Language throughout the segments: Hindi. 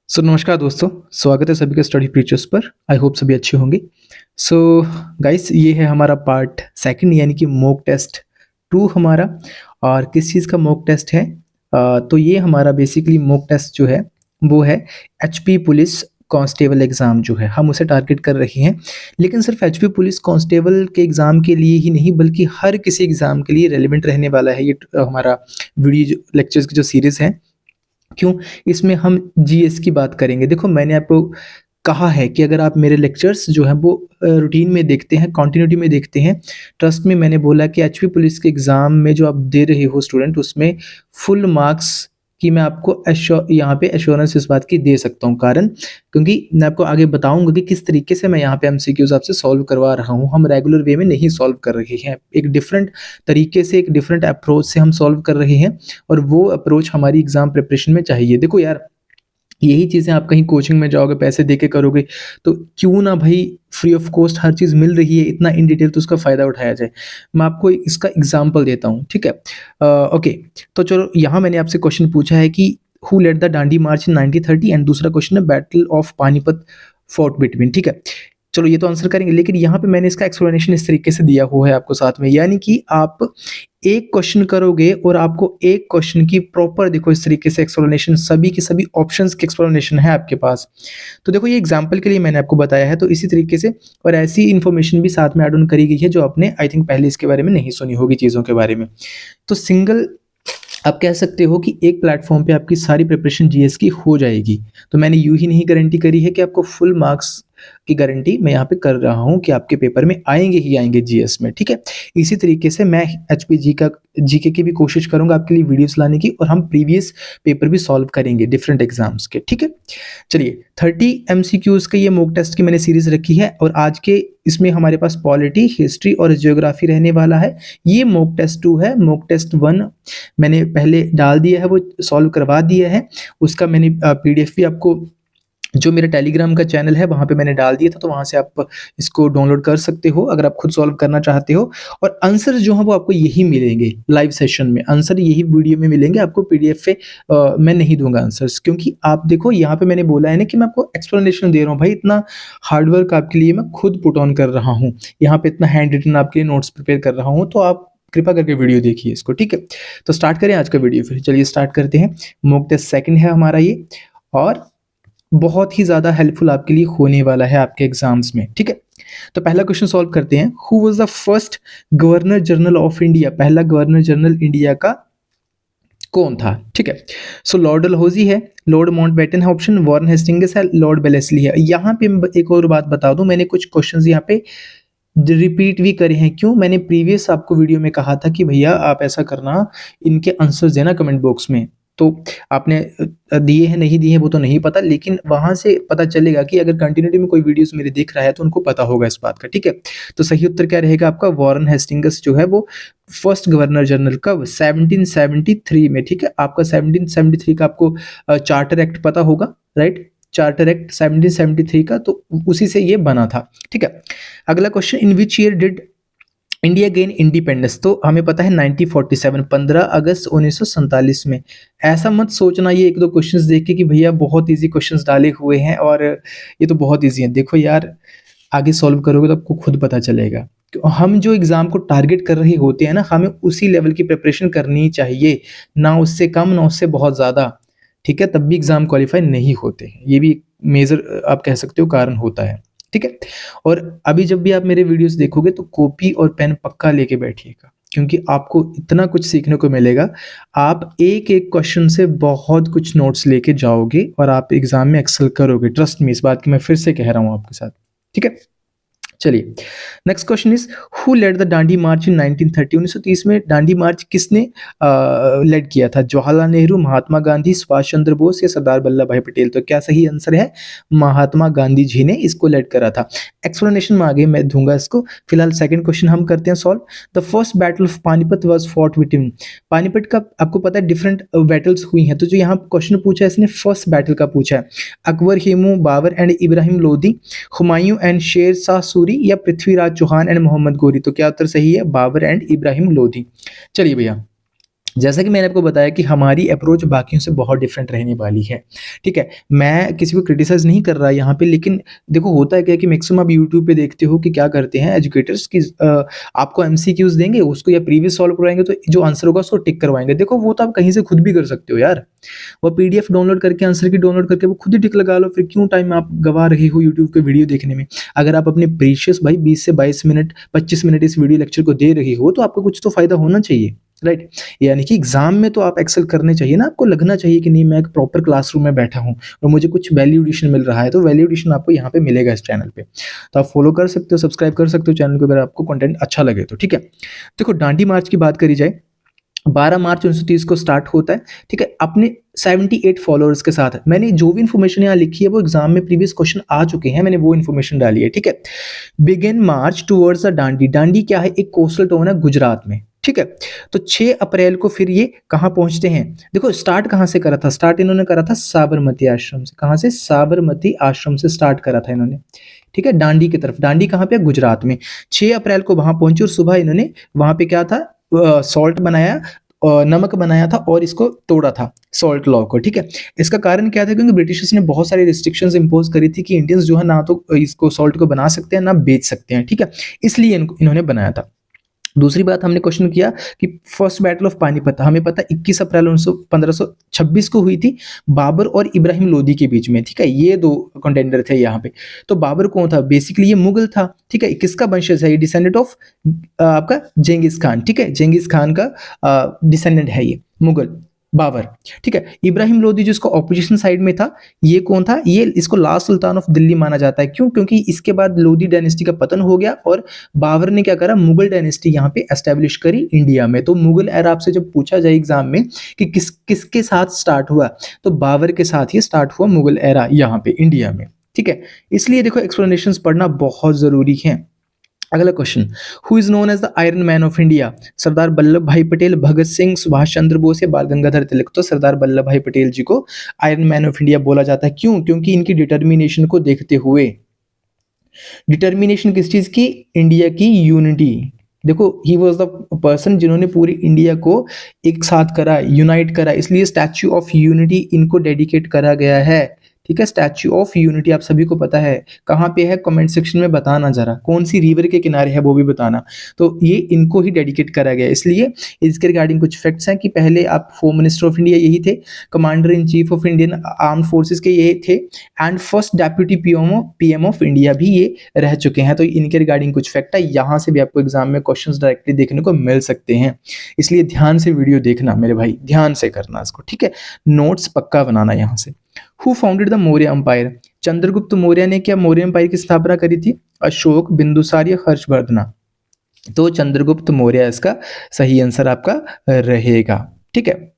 नमस्कार दोस्तों, स्वागत है सभी का स्टडी फीचर्स पर। आई होप सभी अच्छे होंगे। सो गाइस, ये है हमारा पार्ट सेकंड यानी कि मॉक टेस्ट 2 हमारा। और किस चीज़ का मॉक टेस्ट है? तो ये हमारा बेसिकली मॉक टेस्ट जो है वो है एचपी पुलिस कांस्टेबल एग्ज़ाम जो है हम उसे टारगेट कर रहे हैं। लेकिन सिर्फ एचपी पुलिस कांस्टेबल के एग्ज़ाम के लिए ही नहीं बल्कि हर किसी एग्ज़ाम के लिए रेलिवेंट रहने वाला है ये हमारा वीडियो लेक्चर्स की जो सीरीज़ है। क्यों? इसमें हम जीएस की बात करेंगे। देखो, मैंने आपको कहा है कि अगर आप मेरे लेक्चर्स जो हैं वो रूटीन में देखते हैं, कंटिन्यूटी में देखते हैं, ट्रस्ट में मैंने बोला कि एचपी पुलिस के एग्ज़ाम में जो आप दे रहे हो स्टूडेंट, उसमें फुल मार्क्स की मैं आपको यहाँ पे एश्योरेंस इस बात की दे सकता हूँ। कारण क्योंकि मैं आपको आगे बताऊँगा कि किस तरीके से मैं यहाँ पे एमसीक्यूज़ आपसे सॉल्व करवा रहा हूँ। हम रेगुलर वे में नहीं सॉल्व कर रहे हैं। एक डिफरेंट तरीके से, एक डिफरेंट अप्रोच से हम सॉल्व कर रहे हैं और वो अप्रोच हमारी एग्ज़ाम प्रिपरेशन में चाहिए। देखो यार, यही चीज़ें आप कहीं कोचिंग में जाओगे, पैसे दे के करोगे, तो क्यों ना भई फ्री ऑफ कॉस्ट हर चीज़ मिल रही है, इतना इन डिटेल तो उसका फ़ायदा उठाया जाए। मैं आपको इसका एग्ज़ाम्पल देता हूँ, ठीक है? ओके, तो चलो यहाँ मैंने आपसे क्वेश्चन पूछा है कि who led the Dandi march in 1930 and दूसरा क्वेश्चन है battle of Panipat fought between, ठीक है? चलो ये तो आंसर करेंगे, लेकिन यहाँ पे मैंने इसका एक्सप्लेनेशन इस तरीके से दिया हुआ है आपको साथ में, यानी कि आप एक क्वेश्चन करोगे और आपको एक क्वेश्चन की प्रॉपर देखो इस तरीके से एक्सप्लेनेशन, सभी के सभी ऑप्शंस की एक्सप्लेनेशन है आपके पास। तो देखो ये एग्जांपल के लिए मैंने आपको बताया है, तो इसी तरीके से और ऐसी इन्फॉर्मेशन भी साथ में ऐड ऑन करी गई है जो आपने आई थिंक पहले इसके बारे में नहीं सुनी होगी चीज़ों के बारे में। तो सिंगल आप कह सकते हो कि एक प्लेटफॉर्म पे आपकी सारी प्रिपरेशन जीएस की हो जाएगी। तो मैंने यूँ ही नहीं गारंटी करी है कि आपको फुल मार्क्स की गारंटी मैं यहाँ पे कर रहा हूँ कि आपके पेपर में आएँगे ही आएँगे जीएस में, ठीक है? इसी तरीके से मैं एचपीजी का जीके की भी कोशिश करूँगा आपके लिए वीडियोज़ लाने की और हम प्रीवियस पेपर भी सॉल्व करेंगे डिफरेंट एग्ज़ाम्स के, ठीक है? चलिए 30 एमसीक्यूज़ के ये मॉक टेस्ट की मैंने सीरीज़ रखी है और आज के इसमें हमारे पास पॉलिटी, हिस्ट्री और ज्योग्राफी रहने वाला है। ये मॉक टेस्ट 2 है, मॉक टेस्ट 1 मैंने पहले डाल दिया है, वो सॉल्व करवा दिया है। उसका मैंने पीडीएफ भी आपको जो मेरा टेलीग्राम का चैनल है वहाँ पे मैंने डाल दिया था, तो वहाँ से आप इसको डाउनलोड कर सकते हो अगर आप खुद सॉल्व करना चाहते हो। और आंसर जो हैं वो आपको यही मिलेंगे लाइव सेशन में, आंसर यही वीडियो में मिलेंगे आपको, पीडीएफ पे मैं नहीं दूँगा आंसर्स, क्योंकि आप देखो यहाँ पे मैंने बोला है ना कि मैं आपको एक्सप्लेनेशन दे रहा हूँ भाई, इतना हार्ड वर्क आपके लिए मैं खुद पुट ऑन कर रहा हूँ। यहाँ पे इतना हैंड रिटन आपके लिए नोट्स प्रिपेयर कर रहा हूँ, तो आप कृपा करके वीडियो देखिए इसको, ठीक है? तो स्टार्ट करें आज का वीडियो फिर, चलिए स्टार्ट करते हैं। मॉक टेस्ट सेकंड है हमारा ये और बहुत ही ज़्यादा हेल्पफुल आपके लिए होने वाला है आपके एग्जाम्स में, ठीक है? तो पहला क्वेश्चन सॉल्व करते हैं। Who was the first governor general of India? पहला गवर्नर जनरल इंडिया का कौन था? ठीक है? सो लॉर्ड डलहौजी है, लॉर्ड माउंटबेटन है ऑप्शन, वॉरेन हेस्टिंग्स है, लॉर्ड वेलेस्ली है। यहाँ पे मैं एक और बात बता दूं, मैंने कुछ क्वेश्चंस यहाँ पे रिपीट भी करे हैं। क्यों? मैंने प्रीवियस आपको वीडियो में कहा था कि भैया आप ऐसा करना, इनके आंसर्स देना कमेंट बॉक्स में। तो आपने दिए हैं नहीं दिए हैं वो तो नहीं पता, लेकिन वहाँ से पता चलेगा कि अगर कंटिन्यूटी में कोई वीडियोस मेरे देख रहा है तो उनको पता होगा इस बात का, ठीक है? तो सही उत्तर क्या रहेगा आपका? वॉरेन हेस्टिंग्स जो है वो फर्स्ट गवर्नर जनरल कब? 1773 में, ठीक है? आपका 1773 का आपको चार्टर एक्ट पता होगा, राइट? चार्टर एक्ट 1773 का, तो उसी से ये बना था, ठीक है? अगला question, in which year did India gain independence? तो हमें पता है 1947, 15 अगस्त 1947 में। ऐसा मत सोचना ये एक दो क्वेश्चंस देख के कि भैया बहुत इजी क्वेश्चंस डाले हुए हैं और ये तो बहुत इजी है। देखो यार, आगे सॉल्व करोगे तो आपको खुद पता चलेगा। हम जो एग्जाम को टारगेट कर रहे होते हैं ना, हमें उसी लेवल की प्रिपरेशन करनी चाहिए, ना उससे कम ना उससे बहुत ज़्यादा, ठीक है? तब भी एग्जाम क्वालिफाई नहीं होते हैं। ये भी मेजर आप कह सकते हो कारण होता है, ठीक है? और अभी जब भी आप मेरे वीडियोस देखोगे तो कॉपी और पेन पक्का लेके बैठिएगा, क्योंकि आपको इतना कुछ सीखने को मिलेगा। आप एक-एक क्वेश्चन से बहुत कुछ नोट्स लेके जाओगे और आप एग्ज़ाम में एक्सेल करोगे। ट्रस्ट मी, इस बात की मैं फिर से कह रहा हूँ आपके साथ, ठीक है? चलिए, next question is who led the Dandi march in 1930? 1930 में दांडी मार्च किसने लेड किया था? जवाहरलाल नेहरू, महात्मा गांधी, सुभाष चंद्र बोस या सरदार वल्लभ भाई पटेल? तो क्या सही आंसर है? महात्मा गांधी जी ने इसको लेड करा था। एक्सप्लेनेशन में आगे मैं दूंगा इसको, फिलहाल सेकंड क्वेश्चन हम करते हैं solve. The first battle of Panipat was fought between? Panipat का आपको पता है डिफरेंट बैटल्स हुई हैं, तो जो यहाँ क्वेश्चन पूछा है इसने फर्स्ट बैटल का पूछा है। अकबर, हेमू, बाबर एंड इब्राहिम लोदी, हुमायूं एंड शेर शाह सूरी या पृथ्वीराज चौहान एंड मोहम्मद गोरी? तो क्या उत्तर सही है? बाबर एंड इब्राहिम लोधी। चलिए भैया, जैसा कि मैंने आपको बताया कि हमारी अप्रोच बाकियों से बहुत डिफरेंट रहने वाली है, ठीक है? मैं किसी को क्रिटिसाइज़ नहीं कर रहा यहाँ पे, लेकिन देखो होता है क्या है कि मैक्सिमम आप यूट्यूब पे देखते हो कि क्या करते हैं एजुकेटर्स कि आपको एमसीक्यूज़ देंगे, उसको या प्रीवियस सॉल्व करवाएँगे तो जो आंसर होगा उसको टिक करवाएँगे। देखो वो तो आप कहीं से खुद भी कर सकते हो यार। वो पीडीएफ डाउनलोड करके आंसर की डाउनलोड करके वो खुद ही टिक लगा लो, फिर क्यों टाइम आप गँवा रहे हो यूट्यूब के वीडियो देखने में? अगर आप अपने प्रीशियस भाई 20 से 22 मिनट, 25 मिनट इस वीडियो लेक्चर को दे रहे हो, तो आपको कुछ तो फ़ायदा होना चाहिए, राइट? यानी कि एग्ज़ाम में तो आप एक्सेल करने चाहिए ना, आपको लगना चाहिए कि नहीं मैं एक प्रॉपर क्लासरूम में बैठा हूँ और मुझे कुछ वैल्यू एडिशन मिल रहा है, तो वैल्यू एडिशन आपको यहाँ पे मिलेगा इस चैनल पे। तो आप फॉलो कर सकते हो, सब्सक्राइब कर सकते हो चैनल को अगर आपको कंटेंट अच्छा लगे तो, ठीक है? देखो डांडी मार्च की बात करी जाए, 12 मार्च 1930 को स्टार्ट होता है, ठीक है? अपने 78 फॉलोअर्स के साथ। मैंने जो भी इन्फॉर्मेशन यहाँ लिखी है वो एग्जाम में प्रीवियस क्वेश्चन आ चुके हैं, मैंने वो इन्फॉर्मेशन डाली है, ठीक है? Begin March towards the Dandi. Dandi क्या है? एक कोस्टल टाउन है गुजरात में, ठीक है? तो 6 अप्रैल को फिर ये कहाँ पहुंचते हैं? देखो स्टार्ट कहाँ से करा था? स्टार्ट इन्होंने करा था साबरमती आश्रम से। कहाँ से? साबरमती आश्रम से स्टार्ट करा था इन्होंने, ठीक है? दांडी की तरफ। दांडी कहाँ पे है? गुजरात में। 6 अप्रैल को वहां पहुंचे और सुबह इन्होंने वहां पे क्या था? सॉल्ट बनाया, नमक बनाया था और इसको तोड़ा था, सॉल्ट लॉ को, ठीक है? इसका कारण क्या था? क्योंकि ब्रिटिशर्स ने बहुत सारी रिस्ट्रिक्शंस इम्पोज करी थी कि इंडियंस जो है ना तो इसको सॉल्ट को बना सकते हैं ना बेच सकते हैं, ठीक है? इसलिए इन्होंने बनाया था। दूसरी बात हमने क्वेश्चन किया कि फर्स्ट बैटल ऑफ पानीपत हमें पता 21 अप्रैल 1526 को हुई थी, बाबर और इब्राहिम लोदी के बीच में, ठीक है? ये दो कंटेंडर थे यहाँ पे। तो बाबर कौन था? बेसिकली ये मुगल था, ठीक है? किसका वंशज है? ये डिसेंडेंट ऑफ आपका जेंगिस खान, ठीक है? जेंगिस खान का डिसेंडेंट है ये मुगल, बाबर, ठीक है? इब्राहिम लोदी जिसको ऑपोजिशन साइड में था, ये कौन था? ये इसको लास्ट सुल्तान ऑफ दिल्ली माना जाता है। क्यों? क्योंकि इसके बाद लोदी डायनेस्टी का पतन हो गया और बाबर ने क्या करा? मुगल डायनेस्टी यहाँ पे एस्टेब्लिश करी इंडिया में। तो मुगल एरा आपसे जब पूछा जाए एग्जाम में कि किसके साथ स्टार्ट हुआ, तो बाबर के साथ ही स्टार्ट हुआ मुगल एरा यहाँ पे इंडिया में, ठीक है? इसलिए देखो एक्सप्लेनेशंस पढ़ना बहुत जरूरी है। अगला question, who is known as the iron man of India? Sardar Vallabhbhai Patel, Bhagat Singh, Subhash Chandra Bose या बाल गंगाधर तिलक? तो सरदार वल्लभ भाई पटेल जी को आयरन मैन ऑफ इंडिया बोला जाता है। क्यों? क्योंकि इनकी डिटर्मिनेशन को देखते हुए। डिटर्मिनेशन किस चीज की? इंडिया की यूनिटी। देखो ही वॉज द पर्सन जिन्होंने पूरी इंडिया को एक साथ करा, यूनाइट करा, इसलिए स्टैच्यू ऑफ यूनिटी इनको डेडिकेट करा गया है, ठीक है? स्टैच्यू ऑफ यूनिटी आप सभी को पता है कहाँ पे है, कमेंट सेक्शन में बताना जरा, कौन सी रिवर के किनारे है वो भी बताना। तो ये इनको ही डेडिकेट करा गया, इसलिए इसके रिगार्डिंग कुछ फैक्ट्स हैं कि पहले आप होम मिनिस्टर ऑफ इंडिया यही थे, commander in chief of Indian arm forces के ये थे, and first deputy PM of India भी ये रह चुके हैं। तो इनके रिगार्डिंग कुछ फैक्ट है, यहाँ से भी आपको एग्जाम में क्वेश्चंस डायरेक्टली देखने को मिल सकते हैं, इसलिए ध्यान से वीडियो देखना मेरे भाई, ध्यान से करना इसको, ठीक है? नोट्स पक्का बनाना यहाँ से। Who founded the Maurya umpire? Chandragupta Maurya ने क्या मौर्य अंपायर की स्थापना करी थी? अशोक, बिंदुसार या हर्षवर्धन? तो चंद्रगुप्त मौर्य इसका सही आंसर आपका रहेगा, ठीक है?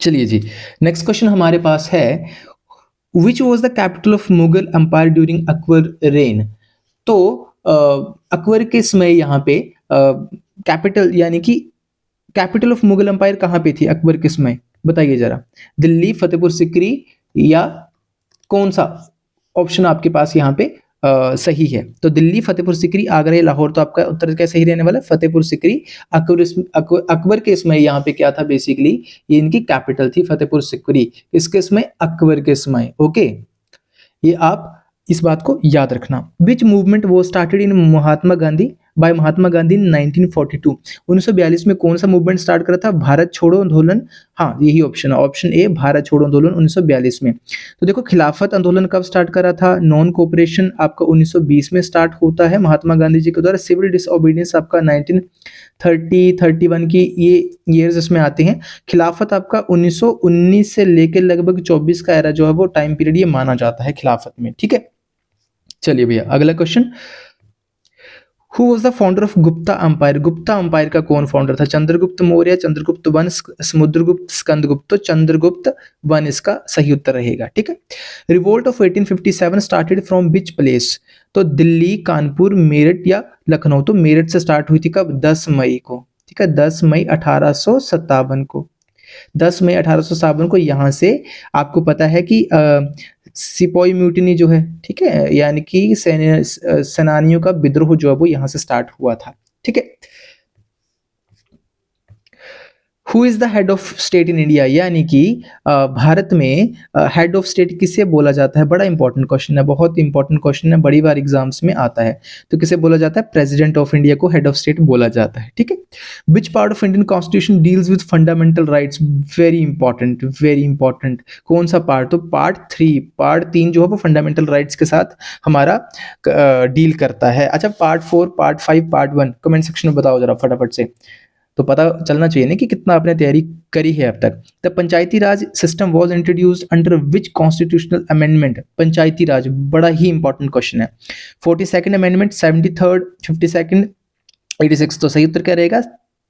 चलिए जी, नेक्स्ट क्वेश्चन हमारे पास है, which was the capital of Mughal umpire during Akbar rain? तो अकबर के समय यहाँ पे कैपिटल यानी कि कैपिटल ऑफ मुगल अंपायर कहाँ पे थी अकबर के समय? बताइए जरा। दिल्ली, फतेहपुर सिकरी या कौन सा ऑप्शन आपके पास यहाँ पे सही है? तो दिल्ली, फतेहपुर सिकरी, आगरा या लाहौर? तो आपका उत्तर क्या सही रहने वाला है? फतेहपुर सिकरी। अकबर के समय यहाँ पे क्या था? बेसिकली ये इनकी कैपिटल थी फतेहपुर सिकरी। इसके समय? अकबर के समय, ओके? ये आप इस बात को याद रखना। Which movement was started in Mahatma Gandhi by Mahatma Gandhi in 1942? 1942 में कौन सा मूवमेंट स्टार्ट करा था? भारत छोड़ो आंदोलन। हाँ, यही ऑप्शन है, ऑप्शन ए, भारत छोड़ो आंदोलन 1942 में। तो देखो खिलाफत आंदोलन कब स्टार्ट करा था? नॉन कोऑपरेशन आपका 1920 में स्टार्ट होता है महात्मा गांधी जी के द्वारा। सिविल डिसओबीडियंस आपका 1931 की ये ईयर्स इसमें आते हैं। खिलाफत आपका 1919 से लेकर लगभग 24 का एरा जो है वो टाइम पीरियड ये माना जाता है खिलाफत में, ठीक है? चलिए भैया अगला question, who was the founder of Gupta umpire? Gupta umpire का कौन फाउंडर था? चंद्रगुप्त मौर्य, चंद्रगुप्त वन, समुद्रगुप्त, स्कंदगुप्त? तो चंद्रगुप्त वन इसका सही उत्तर रहेगा, ठीक है? Revolt of 1857 started from which place? तो दिल्ली, कानपुर, मेरठ या लखनऊ? तो मेरठ से स्टार्ट हुई थी, कब? 10 मई को, ठीक है? 10 मई 1857 को, 10 मई 1857 को यहाँ से आपको पता है कि सिपोई म्यूटिनी जो है, ठीक है, यानी कि सेनानियों का विद्रोह जो है वो यहाँ से स्टार्ट हुआ था, ठीक है? Who is the head of state in India, यानी कि भारत में हेड ऑफ स्टेट किसे बोला जाता है? बड़ा इंपॉर्टेंट क्वेश्चन है, बहुत इंपॉर्टेंट क्वेश्चन है, बड़ी बार एग्जाम्स में आता है। तो किसे बोला जाता है? प्रेसिडेंट ऑफ इंडिया को हेड ऑफ स्टेट बोला जाता है, ठीक है। Which part of Indian constitution deals with fundamental rights? Very important, very important. कौन सा पार्ट? तो पार्ट 3 जो है वो फंडामेंटल राइट्स के साथ हमारा डील करता है। अच्छा, part 4, part 5, part 1 comment section में बताओ जरा फटाफट से, तो पता चलना चाहिए ना कि कितना आपने तैयारी करी है अब तक। The panchayati raj system was introduced under which constitutional amendment? Panchayati raj बड़ा ही इंपॉर्टेंट क्वेश्चन है। 42nd अमेंडमेंट, 73rd, 52nd, 86, तो सही उत्तर क्या रहेगा?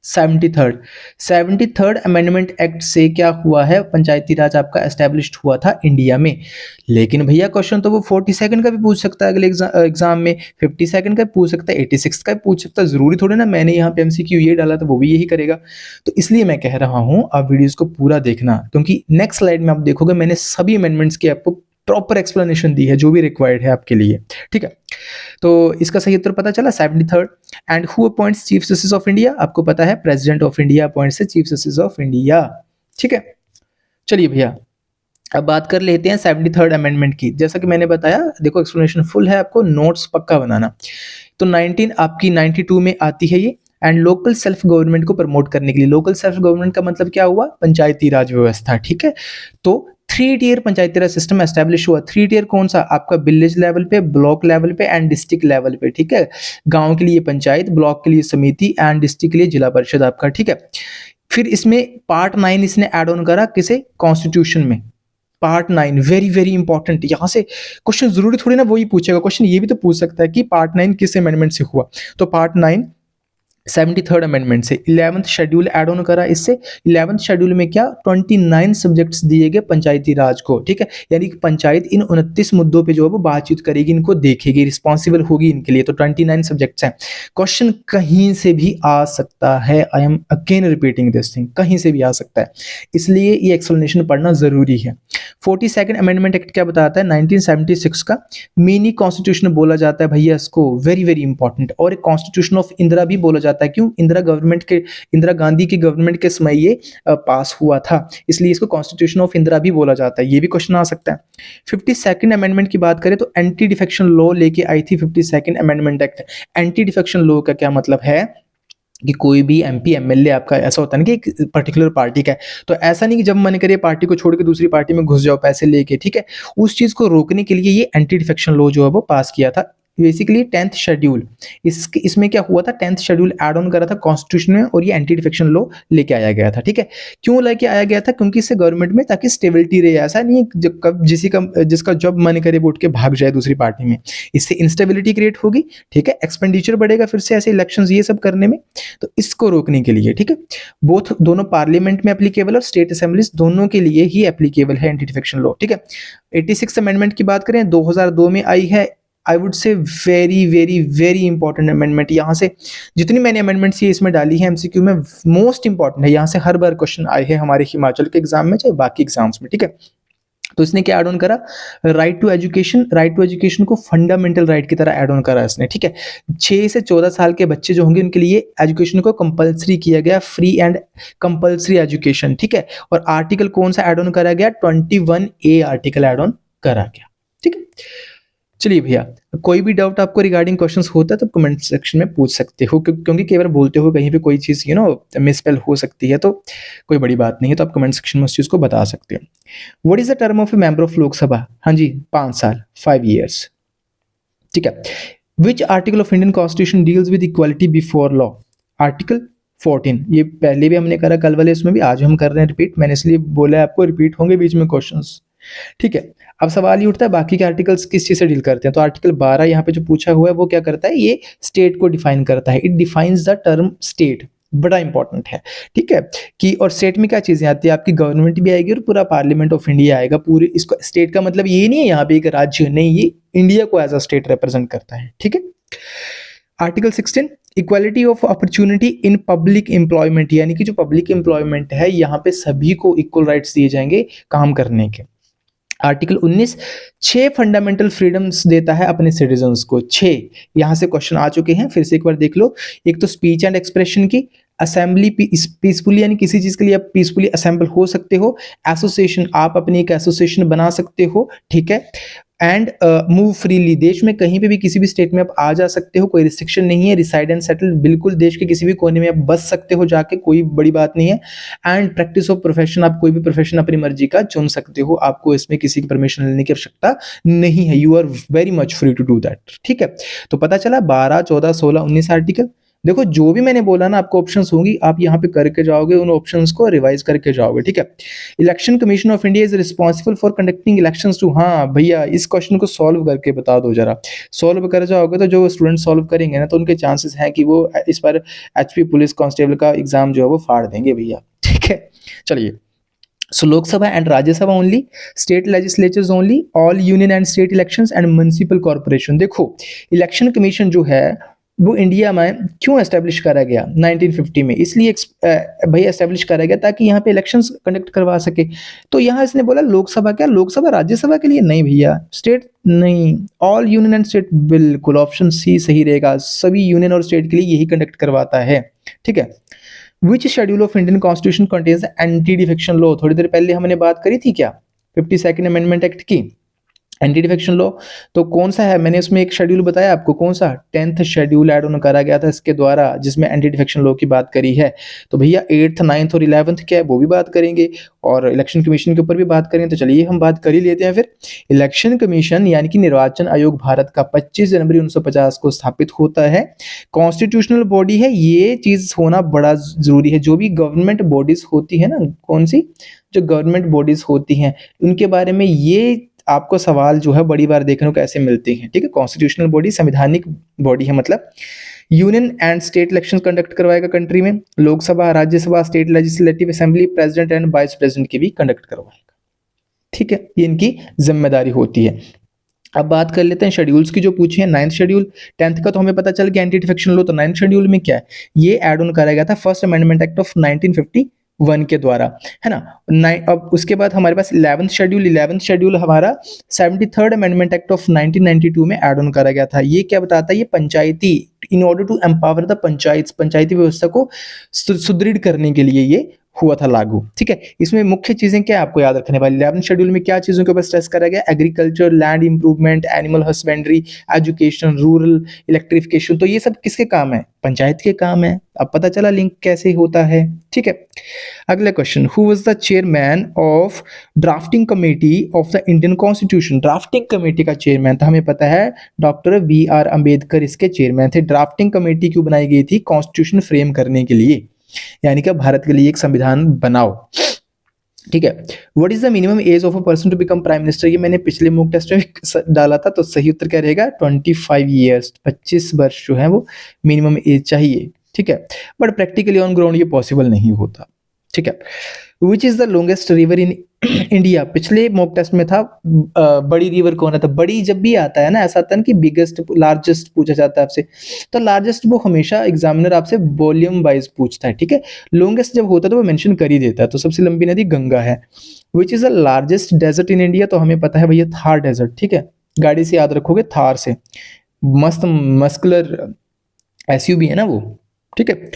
73rd अमेंडमेंट एक्ट से क्या हुआ है? पंचायती राज आपका एस्टेब्लिश्ड हुआ था इंडिया में। लेकिन भैया क्वेश्चन तो वो 42nd का भी पूछ सकता है अगले एग्जाम में, 52nd का भी पूछ सकता है, 86 का भी पूछ सकता है। जरूरी थोड़ी ना मैंने यहाँ पे एमसीक्यू ये डाला तो वो भी यही करेगा। तो इसलिए मैं कह रहा हूँ आप वीडियोस को पूरा देखना, क्योंकि नेक्स्ट स्लाइड में आप देखोगे मैंने सभी अमेंडमेंट्स की आपको प्रॉपर एक्सप्लेनेशन दी है जो भी रिक्वायर्ड है आपके लिए, ठीक है। तो इसका सही उत्तर पता चला 73rd। And who appoints chief justice of India? आपको पता है president of India appoints chief justice of India, ठीक है। चलिए भैया अब बात कर लेते हैं 73rd अमेंडमेंट की। जैसा कि मैंने बताया, देखो एक्सप्लेनेशन फुल है, आपको नोट्स पक्का बनाना। तो 19 आपकी 92 में आती है ये, एंड लोकल सेल्फ गवर्नमेंट को प्रमोट करने के लिए। लोकल सेल्फ गवर्नमेंट का मतलब क्या हुआ? पंचायती राज व्यवस्था, ठीक है। तो 3 टियर पंचायती राज सिस्टम एस्टेब्लिश हुआ। 3 टियर कौन सा? आपका विलेज लेवल पे, ब्लॉक लेवल पे एंड डिस्ट्रिक्ट लेवल पे, ठीक है। गांव के लिए पंचायत, ब्लॉक के लिए समिति एंड डिस्ट्रिक्ट के लिए जिला परिषद आपका, ठीक है। फिर इसमें पार्ट 9 इसने ऐड ऑन करा, किसे? कॉन्स्टिट्यूशन में। पार्ट 9 वेरी वेरी इंपॉर्टेंट, यहां से क्वेश्चन जरूरी थोड़ी ना वही पूछेगा, क्वेश्चन ये भी तो पूछ सकता है कि पार्ट 9 किस अमेंडमेंट से हुआ। तो पार्ट 9 73rd अमेंडमेंट से 11th शेड्यूल ऐड ऑन करा। इससे 11th शेड्यूल में क्या? 29 सब्जेक्ट्स दिए गए पंचायती राज को, ठीक है। यानी कि पंचायत इन 29 मुद्दों पे जो है वो बातचीत करेगी, इनको देखेगी, रिस्पॉन्सिबल होगी इनके लिए। तो 29 सब्जेक्ट्स हैं। क्वेश्चन कहीं से भी आ सकता है, I am again repeating this thing, कहीं से भी आ सकता है, इसलिए ये एक्सप्लेनेशन पढ़ना जरूरी है। 42nd अमेंडमेंट एक्ट क्या बताता है? 1976 का मिनी कॉन्स्टिट्यूशन बोला जाता है भैया इसको, वेरी वेरी इंपॉर्टेंट। और एक कॉन्स्टिट्यूशन ऑफ इंदिरा भी बोला जाता है। क्यों? इंदिरा गांधी की गवर्नमेंट के समय ये पास हुआ था, इसलिए इसको कॉन्स्टिट्यूशन ऑफ इंदिरा भी बोला जाता है। ये भी क्वेश्चन आ सकता है। 52nd अमेंडमेंट की बात करें तो एंटी डिफेक्शन लॉ लेके आई थी 52nd amendment act. Anti defection law का क्या मतलब है कि कोई भी एमपी एमएलए आपका ऐसा होता है ना कि एक पर्टिकुलर पार्टी का है, तो ऐसा नहीं कि जब मन करे पार्टी को छोड़ के दूसरी पार्टी में घुस जाओ पैसे लेके, ठीक है। उस चीज को रोकने के लिए ये एंटी डिफेक्शन लॉ जो है वो पास किया था। बेसिकली 10th शेड्यूल, इसमें क्या हुआ था? 10th शेड्यूल ऐड ऑन करा था कॉन्स्टिट्यूशन में, और ये एंटी डिफेक्शन लॉ लेके आया गया था, ठीक है। क्यों लेके आया गया था? क्योंकि इससे गवर्नमेंट में ताकि स्टेबिलिटी रहे, ऐसा नहीं जिसका जब मन करे वो उठ के भाग जाए दूसरी पार्टी में, इससे इंस्टेबिलिटी क्रिएट होगी, ठीक है। एक्सपेंडिचर बढ़ेगा फिर से ऐसे इलेक्शंस ये सब करने में, तो इसको रोकने के लिए, ठीक है। दोनों पार्लियामेंट में एप्लीकेबल और स्टेट असेंबलीज दोनों के लिए ही एप्लीकेबल है एंटी डिफेक्शन लॉ, ठीक है। 86 अमेंडमेंट की बात करें 2002 में आई है। I would say very very very important amendment. यहाँ से जितनी मैंने अमेंडमेंट्स ये इसमें डाली है एमसीक्यू में, मोस्ट इंपॉर्टेंट है। यहाँ से हर बार क्वेश्चन आए हैं हमारे हिमाचल के एग्जाम में, चाहे बाकी एग्जाम्स में, ठीक है। तो इसने क्या ऐड ऑन करा? Right to education. Right to education को फंडामेंटल राइट की तरह ऐड ऑन करा इसने, ठीक है। 6 से 14 साल के बच्चे जो होंगे उनके लिए एजुकेशन को कंपलसरी किया गया, फ्री एंड कंपलसरी एजुकेशन, ठीक है। और आर्टिकल कौन सा ऐड ऑन करा गया? 21A आर्टिकल ऐड ऑन करा गया, ठीक है। चलिए भैया, कोई भी डाउट आपको रिगार्डिंग क्वेश्चंस होता है तो कमेंट सेक्शन में पूछ सकते हो, क्योंकि कई बार बोलते हो कहीं पे कोई चीज़ मिसस्पेल हो सकती है, तो कोई बड़ी बात नहीं है, तो आप कमेंट सेक्शन में उस चीज़ को बता सकते हो। What is the term of A member of Lok Sabha? हाँ जी, 5 साल, 5 years, ठीक है। Which article of Indian constitution deals with equality before law? Article 14। ये पहले भी हमने करा कल वाले इसमें भी, आज हम कर रहे हैं रिपीट, मैंने इसलिए बोला है आपको रिपीट होंगे बीच में क्वेश्चंस, ठीक है। अब सवाल ये उठता है बाकी के आर्टिकल्स किस चीज से डील करते हैं, तो आर्टिकल 12 यहाँ पे जो पूछा हुआ है वो क्या करता है? ये स्टेट को डिफाइन करता है। It defines the term state, बड़ा इंपॉर्टेंट है, ठीक है। कि और स्टेट में क्या चीजें आती है? आपकी गवर्नमेंट भी आएगी और पूरा पार्लियामेंट ऑफ इंडिया आएगा। पूरे इसको स्टेट का मतलब ये नहीं है यहाँ पे एक राज्य, नहीं, ये इंडिया को एज अ स्टेट रिप्रेजेंट करता है, ठीक है। Article 16 equality of opportunity in public employment, यानी कि जो पब्लिक एम्प्लॉयमेंट है यहाँ पे सभी को इक्वल राइट्स दिए जाएंगे काम करने के। आर्टिकल 19 6 फंडामेंटल फ्रीडम्स देता है अपने सिटीजन्स को। 6 यहाँ से क्वेश्चन आ चुके हैं, फिर से एक बार देख लो। एक तो स्पीच एंड एक्सप्रेशन की, असेंबली पीसफुली यानी किसी चीज़ के लिए आप पीसफुली असेंबल हो सकते हो। एसोसिएशन, आप अपनी एक एसोसिएशन बना सकते हो, ठीक है। एंड मूव फ्रीली, देश में कहीं पे भी किसी भी स्टेट में आप आ जा सकते हो, कोई रिस्ट्रिक्शन नहीं है। रिसाइड एंड सेटल, बिल्कुल देश के किसी भी कोने में आप बस सकते हो जाके, कोई बड़ी बात नहीं है। एंड प्रैक्टिस ऑफ प्रोफेशन, आप कोई भी प्रोफेशन अपनी मर्जी का चुन सकते हो, आपको इसमें किसी की परमिशन लेने की आवश्यकता नहीं है। You are very much free to do that, ठीक है। तो पता चला 12, 14, 16, 19 आर्टिकल। देखो जो भी मैंने बोला ना, आपको ऑप्शंस होंगी, आप यहाँ पे करके जाओगे, उन ऑप्शंस को रिवाइज करके जाओगे, ठीक है। Election commission of India is responsible for conducting elections to, हाँ भैया इस क्वेश्चन को सॉल्व करके बता दो जरा। सॉल्व कर जाओगे तो जो स्टूडेंट सॉल्व करेंगे ना, तो उनके चांसेस हैं कि वो इस बार एचपी पुलिस कांस्टेबल का एग्जाम जो है वो फाड़ देंगे भैया, ठीक है। चलिए, so Lok Sabha and Rajya Sabha only, state legislatures only, all union and state elections and municipal corporation. देखो इलेक्शन कमीशन जो है वो इंडिया में क्यों एस्टेब्लिश करा गया 1950 में, इसलिए भाई एस्टेब्लिश करा गया ताकि यहाँ पे इलेक्शंस कंडक्ट करवा सके। तो यहाँ इसने बोला लोकसभा, क्या लोकसभा राज्यसभा के लिए? नहीं भैया, स्टेट नहीं, ऑल यूनियन एंड स्टेट, बिल्कुल ऑप्शन सी सही रहेगा, सभी यूनियन और स्टेट के लिए यही कंडक्ट करवाता है, ठीक है। Which schedule of Indian constitution contains anti defection law, थोड़ी देर पहले हमने बात करी थी क्या 52nd अमेंडमेंट एक्ट की, एंटी डिफेक्शन लॉ। तो कौन सा है, मैंने उसमें एक शेड्यूल बताया आपको, कौन सा 10th शेड्यूल ऐड ऑन करा गया था इसके द्वारा, जिसमें एंटी डिफेक्शन लॉ की बात करी है। तो भैया 8th, 9th और 11th क्या है वो भी बात करेंगे, और इलेक्शन कमीशन के ऊपर भी बात करेंगे। तो चलिए हम बात कर ही लेते हैं फिर। इलेक्शन कमीशन यानी कि निर्वाचन आयोग भारत का 25 जनवरी 1950 को स्थापित होता है। कॉन्स्टिट्यूशनल बॉडी है, ये चीज होना बड़ा जरूरी है। जो भी गवर्नमेंट बॉडीज होती है ना, कौन सी, जो गवर्नमेंट बॉडीज होती हैं, उनके बारे में ये आपको सवाल जो है बड़ी बार देखने को ऐसे मिलते हैं, ठीक है। कॉन्स्टिट्यूशनल बॉडी संवैधानिक बॉडी है, मतलब union and state election conduct करवाएगा कंट्री में, Lok Sabha, Rajya Sabha, state legislative assembly, president and vice president की भी कंडक्ट करवाएगा, ठीक है। ये इनकी जिम्मेदारी होती है। अब बात कर लेते हैं शेड्यूल्स की जो पूछे हैं। 9th शेड्यूल, 10th का तो हमें पता चल गया एंटी डिफेक्शन लॉ। तो 9th शेड्यूल में क्या है, ये ऐड ऑन कराया गया था फर्स्ट अमेंडमेंट एक्ट ऑफ 1951 के द्वारा, है ना। अब उसके बाद हमारे पास 11th शेड्यूल, 11th शेड्यूल हमारा 73rd अमेंडमेंट एक्ट ऑफ 1992 में ऐड ऑन करा गया था। ये क्या बताता है, ये panchayati, in order to empower the panchayati व्यवस्था को सुदृढ़ करने के लिए ये हुआ था लागू, ठीक है। इसमें मुख्य चीजें क्या है आपको याद रखने वाली, 11th शेड्यूल में क्या चीजों के ऊपर स्ट्रेस करा गया, agriculture, land improvement, animal husbandry, education, rural electrification. तो ये सब किसके काम है, पंचायत के काम है। अब पता चला लिंक कैसे होता है, ठीक है। अगला question, who was the chairman of drafting committee of the Indian constitution. Drafting committee का चेयरमैन था, हमें पता है, डॉक्टर BR अम्बेडकर इसके चेयरमैन थे। ड्राफ्टिंग कमेटी क्यों बनाई गई थी, कॉन्स्टिट्यूशन फ्रेम करने के लिए, यानी कि भारत के लिए एक संविधान बनाओ, ठीक है। What is the minimum age of a person to become prime minister, ये मैंने पिछले मॉक टेस्ट में डाला था। तो सही उत्तर क्या रहेगा, 25 ईयर्स, 25 वर्ष जो है वो मिनिमम एज चाहिए, ठीक है। बट प्रैक्टिकली ऑन ग्राउंड ये पॉसिबल नहीं होता, ठीक है। Which is the longest river in India, पिछले मॉक टेस्ट में था बड़ी रिवर कौन है। तो बड़ी जब भी आता है ना, ऐसा आता है ना कि बिगेस्ट, लार्जेस्ट पूछा जाता है आपसे, तो लार्जेस्ट वो हमेशा एग्जामिनर आपसे वॉल्यूम वाइज पूछता है, ठीक है। लॉन्गेस्ट जब होता है तो वो मेंशन कर ही देता है। तो सबसे लंबी नदी गंगा है। Which is the largest desert in India, तो हमें पता है भैया थार डेजर्ट, ठीक है। गाड़ी से याद रखोगे थार से, मस्त मस्कुलर SUV है ना वो, ठीक है।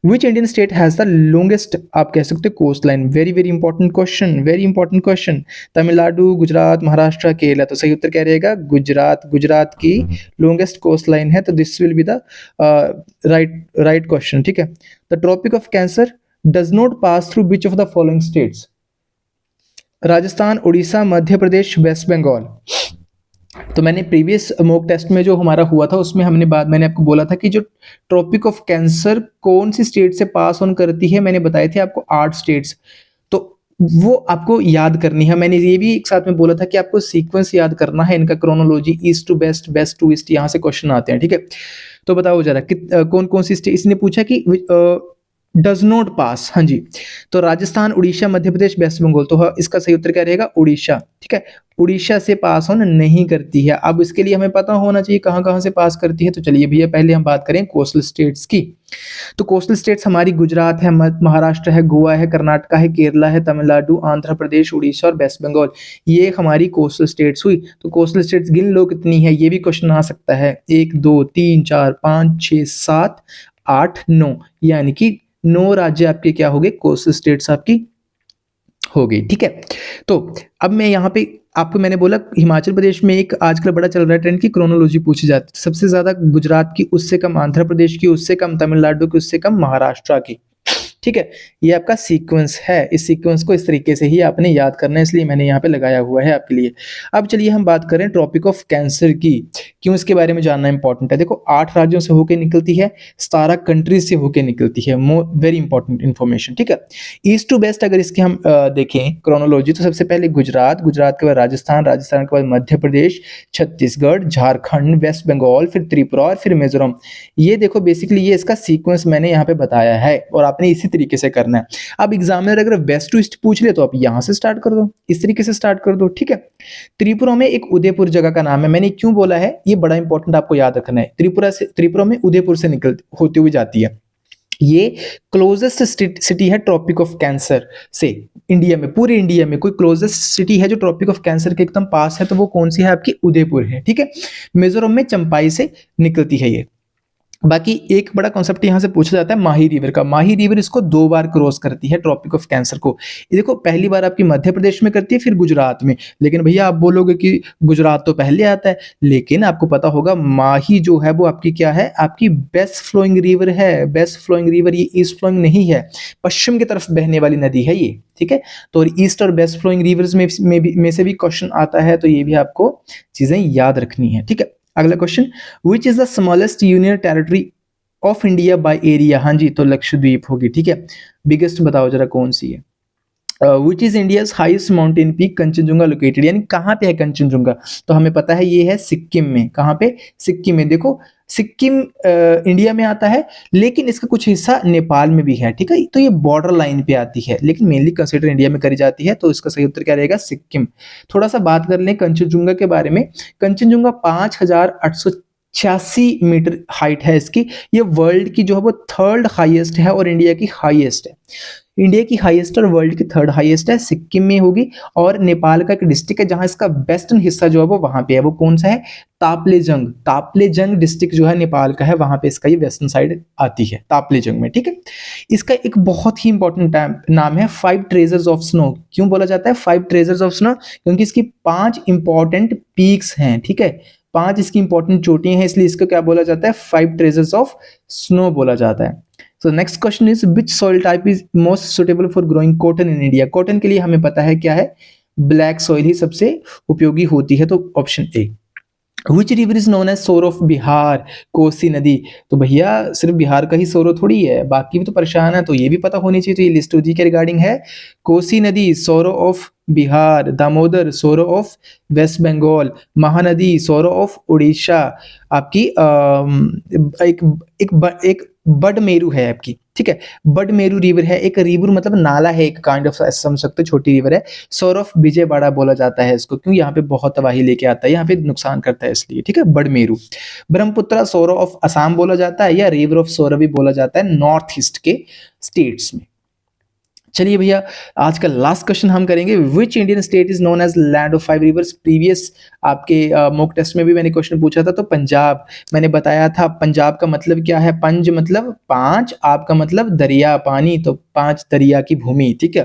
Which Indian state has the longest, आप कह सकते हो, coast line. Very very important question, very important question. Tamil Nadu, Gujarat, Maharashtra, Kerala. तो सही उत्तर क्या रहेगा, गुजरात। गुजरात की लॉन्गेस्ट कोस्ट लाइन है, तो this will be the right question, ठीक है। The tropic of cancer does not pass through which of the following states, Rajasthan, Orissa, Madhya Pradesh, West Bengal. तो मैंने प्रीवियस मॉक टेस्ट में जो हमारा हुआ था उसमें मैंने आपको बोला था कि जो ट्रॉपिक ऑफ कैंसर कौन सी स्टेट से पास ऑन करती है, मैंने बताए थे आपको 8 स्टेट्स। तो वो आपको याद करनी है। मैंने ये भी एक साथ में बोला था कि आपको सीक्वेंस याद करना है इनका, chronology, east to west, west to east, यहाँ से क्वेश्चन आते हैं, ठीक है। तो बताओ जरा कौन कौन सी स्टेट, इसने पूछा कि डज नॉट पास, हाँ जी। तो राजस्थान, उड़ीसा, मध्य प्रदेश, वेस्ट बंगाल। तो इसका सही उत्तर क्या रहेगा, उड़ीसा, ठीक है। उड़ीसा से पास ऑन नहीं करती है। अब इसके लिए हमें पता होना चाहिए कहाँ कहाँ से पास करती है। तो चलिए भैया पहले हम बात करें कोस्टल स्टेट्स की। तो कोस्टल स्टेट्स हमारी गुजरात है, महाराष्ट्र है, गोवा है, कर्नाटका है, केरला है, तमिलनाडु, आंध्र प्रदेश, उड़ीसा और वेस्ट बंगाल। ये हमारी कोस्टल स्टेट्स हुई। तो कोस्टल स्टेट्स गिन लो कितनी है, ये भी क्वेश्चन आ सकता है। 1 2 3 4 5 6 7 8 9, यानी कि 9 राज्य आपके क्या हो गए, कोस्टल स्टेट्स आपकी हो गई, ठीक है। तो अब मैं यहाँ पे आपको मैंने बोला हिमाचल प्रदेश में एक आजकल बड़ा चल रहा है ट्रेंड की क्रोनोलॉजी पूछी जाती है, सबसे ज्यादा गुजरात की, उससे कम आंध्र प्रदेश की, उससे कम तमिलनाडु की, उससे कम महाराष्ट्र की, ठीक है। ये आपका सीक्वेंस है, इस सीक्वेंस को इस तरीके से ही आपने याद करना है, इसलिए मैंने यहाँ पे लगाया हुआ है आपके लिए। अब चलिए हम बात करें ट्रॉपिक ऑफ कैंसर की, क्यों इसके बारे में जानना इंपॉर्टेंट है। देखो 8 राज्यों से होकर निकलती है, 17 कंट्रीज से होकर निकलती है, वेरी इंपॉर्टेंट इन्फॉर्मेशन, ठीक है। ईस्ट टू वेस्ट अगर इसके हम देखें क्रोनोलॉजी, तो सबसे पहले गुजरात, गुजरात के बाद राजस्थान, राजस्थान के बाद मध्य प्रदेश, छत्तीसगढ़, झारखंड, वेस्ट बंगाल, फिर त्रिपुरा और फिर मिजोरम। ये देखो बेसिकली ये इसका सीक्वेंस मैंने यहाँ पे बताया है और आपने इसी तरीके से करना है। अब एग्जामिनर अगर वेस्ट टू ईस्ट पूछ ले तो आप यहाँ से स्टार्ट कर दो, इस तरीके से स्टार्ट कर दो, ठीक है। त्रिपुरा में एक उदयपुर जगह का नाम है, मैंने क्यों बोला है ये बड़ा इंपॉर्टेंट आपको याद रखना है। त्रिपुरा में उदयपुर से निकल होती हुई जाती है, ये क्लोजेस्ट सिटी है ट्रॉपिक ऑफ कैंसर से इंडिया में, पूरे इंडिया में कोई क्लोजेस्ट सिटी है जो ट्रॉपिक ऑफ कैंसर के एकदम पास है, तो वो कौन सी है आपकी, उदयपुर है, ठीक है। मिजोरम में चंपाई से निकलती है ये। बाकी एक बड़ा कॉन्सेप्ट यहां से पूछा जाता है माही रिवर का, माही रिवर इसको 2 बार क्रॉस करती है ट्रॉपिक ऑफ कैंसर को। ये देखो पहली बार आपकी मध्य प्रदेश में करती है, फिर गुजरात में, लेकिन भैया आप बोलोगे कि गुजरात तो पहले आता है, लेकिन आपको पता होगा माही जो है वो आपकी क्या है, आपकी बेस्ट फ्लोइंग रिवर है, बेस्ट फ्लोइंग रिवर, ये ईस्ट फ्लोइंग नहीं है, पश्चिम की तरफ बहने वाली नदी है ये, ठीक है। तो ईस्ट और वेस्ट फ्लोइंग रिवर्स में से भी क्वेश्चन आता है, तो ये भी आपको चीजें याद रखनी है, ठीक है। अगला question, which is the smallest union territory of India by area, हाँ जी तो लक्षद्वीप होगी, ठीक है। बिगेस्ट बताओ जरा कौन सी है। Which is India's highest mountain peak, Kanchenjunga located, यानी कहाँ पे है कंचनजुंगा, तो हमें पता है ये है सिक्किम में, कहाँ पे, सिक्किम में। देखो सिक्किम इंडिया में आता है, लेकिन इसका कुछ हिस्सा नेपाल में भी है, ठीक है। तो ये बॉर्डर लाइन पे आती है, लेकिन मेनली कंसिडर इंडिया में करी जाती है, तो इसका सही उत्तर क्या रहेगा, सिक्किम। थोड़ा सा बात कर लें कंचनजुंगा के बारे में। कंचनजुंगा 5886 मीटर हाइट है इसकी, ये वर्ल्ड की जो है वो 3rd हाईएस्ट है और इंडिया की हाईएस्ट है। इंडिया की हाईएस्ट और वर्ल्ड की 3rd हाईएस्ट है, सिक्किम में होगी। और नेपाल का एक डिस्ट्रिक्ट है जहां इसका वेस्टर्न हिस्सा जो है वो वहां पे है, वो कौन सा है, तापलेजंग, तापलेजंग डिस्ट्रिक्ट जो है नेपाल का है, वहां पे इसका ये वेस्टर्न साइड आती है, तापलेजंग में, ठीक है। इसका एक बहुत ही इंपॉर्टेंट नाम है 5 ट्रेजर्स ऑफ स्नो। क्यों बोला जाता है 5 ट्रेजर्स ऑफ स्नो, क्योंकि इसकी 5 इंपॉर्टेंट पीक्स हैं, ठीक है, 5 इसकी इंपॉर्टेंट चोटियां हैं, इसलिए इसको क्या बोला जाता है, 5 ट्रेजर्स ऑफ स्नो बोला जाता है। So next question is which soil type is most suitable for growing cotton in India. Cotton के लिए हमें पता है क्या है, ब्लैक सॉइल ही सबसे उपयोगी होती है, तो option A. Which river is known as sorrow of Bihar, Kosi नदी। तो भैया सिर्फ बिहार का ही सोरो थोड़ी है, बाकी भी तो परेशान है, तो ये भी पता होनी चाहिए, तो ये लिस्ट जी के रिगार्डिंग है। कोसी नदी सोरो ऑफ बिहार, दामोदर सोरो ऑफ वेस्ट बंगाल, महानदी सोरो ऑफ उड़ीसा, आपकी एक बड मेरू है आपकी, ठीक है। बड मेरू रिवर है, एक रिवर मतलब नाला है, एक काइंड ऑफ समझ सकते हो, छोटी रिवर है। सोर ऑफ विजयवाड़ा बोला जाता है इसको, क्यों, यहाँ पे बहुत तबाही लेके आता है, यहाँ पे नुकसान करता है इसलिए, ठीक है, बड मेरू। ब्रह्मपुत्र सोर ऑफ असम बोला जाता है, या रिवर ऑफ सोर भी बोला जाता है नॉर्थ ईस्ट के स्टेट्स में। चलिए भैया आज का लास्ट क्वेश्चन हम करेंगे, which Indian state is known as land of 5 rivers. Previous आपके मॉक टेस्ट में भी मैंने क्वेश्चन पूछा था, तो पंजाब मैंने बताया था, पंजाब का मतलब क्या है, पंज मतलब 5, आपका मतलब दरिया पानी, तो 5 दरिया की भूमि, ठीक है।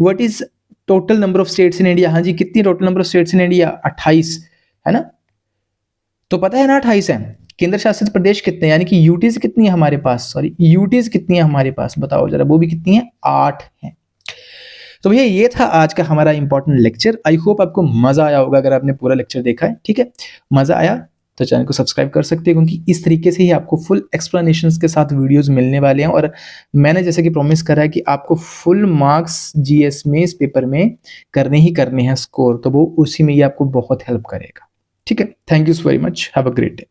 What is total number of states in India, हाँ जी कितनी total number of states in India, 28 है ना, तो पता है ना 28 है। केंद्र शासित प्रदेश कितने, यानी कि यूटीज कितनी है हमारे पास, सॉरी यूटीज कितनी है हमारे पास, बताओ जरा, वो भी कितनी है, 8 है। तो भैया ये था आज का हमारा इंपॉर्टेंट लेक्चर। आई होप आपको मजा आया होगा अगर आपने पूरा लेक्चर देखा है, ठीक है। मजा आया तो चैनल को सब्सक्राइब कर सकते हैं, क्योंकि इस तरीके से ही आपको फुल एक्सप्लेनेशंस के साथ वीडियोस मिलने वाले हैं। और मैंने जैसे कि प्रॉमिस करा है कि आपको फुल मार्क्स जीएस में इस पेपर में करने ही करने हैं स्कोर, तो वो उसी में ही आपको बहुत हेल्प करेगा, ठीक है। Thank you so very much, have a great day.